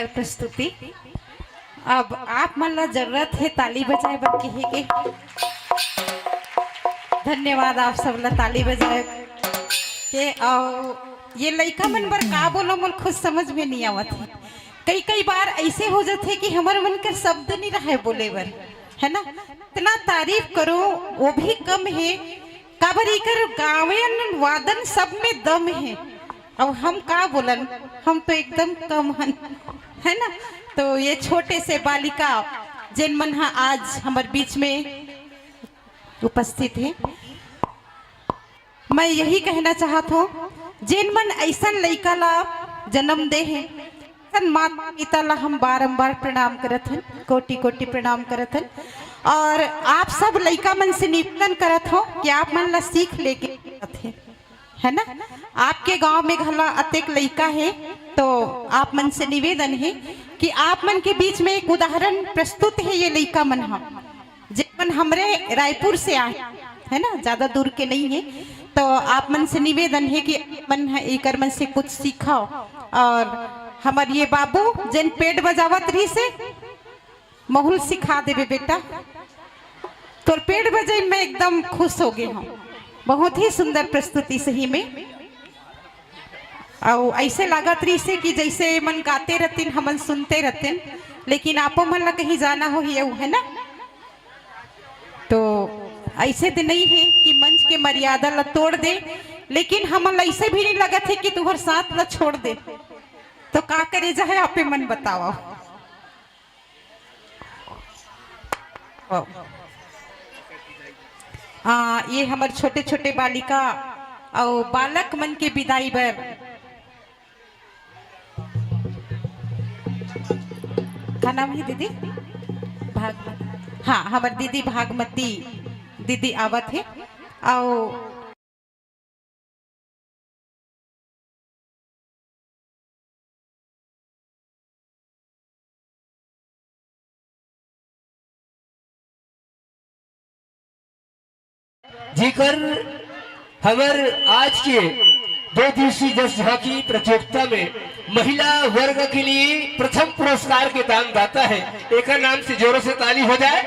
सुंदर प्रस्तुति। अब आप मन ला जरूरत है ताली बजाए बर कहे के। धन्यवाद आप सब ला ताली बजाए के। और ये लइका मन बर का बोलो मोल खुद समझ में नहीं आवत है। कई कई बार ऐसे हो जाते कि हमारे मन के शब्द नहीं रहे बोले बर, है ना। इतना तारीफ करो वो भी कम है। काबर इकर गावन वादन सब में दम है। अब हम का बोलन, हम तो एकदम कम हन, है ना। तो ये छोटे से बालिका जिन मन आज हमारे बीच में उपस्थित है, मैं यही कहना चाहता हूँ जिन मन ऐसा लइका ला जन्म दे है, माता पिता ला हम बारंबार प्रणाम करत हन, कोटि कोटि प्रणाम करत हन। और आप सब लइका मन से निवेदन करत हो कि आप मन ला सीख लेके है ना। आपके गांव में घला अतेक लइका है, तो आप मन से निवेदन है कि आप मन के बीच में एक उदाहरण प्रस्तुत है। ये लइका मन हम जिन हमरे रायपुर से आए, है ना, ज्यादा दूर के नहीं है। तो आप मन से निवेदन है कि मन एकर मन से कुछ सीखाओ। और हमार ये बाबू जिन पेट बजावत रही से महुल सिखा देवे बेटा, तो पेट बजाई मैं एकदम खुश हो गई हूँ। बहुत ही सुंदर प्रस्तुति सही में। और ऐसे लागत रही से कि जैसे मन गाते रहते हमन सुनते रहते, लेकिन आपो मन ला कहीं जाना हो ही है ना। तो ऐसे तो नहीं है कि मंच के मर्यादा ला तोड़ दे, लेकिन हमन ऐसे भी नहीं लगत है कि तुम्हारे साथ ला छोड़ दे। तो का करे जाए आपे मन बताओ। ये हमारे छोटे छोटे बालिका और बालक मन के विदाई बर का नाम है दीदी भागमती। हाँ, हमारी दीदी भागमती दीदी आवत है। और जीकर हमर आज के 2 दिवसीय जस झांकी प्रतियोगिता में महिला वर्ग के लिए प्रथम पुरस्कार के दानदाता है। एक नाम से जोरों से ताली हो जाए।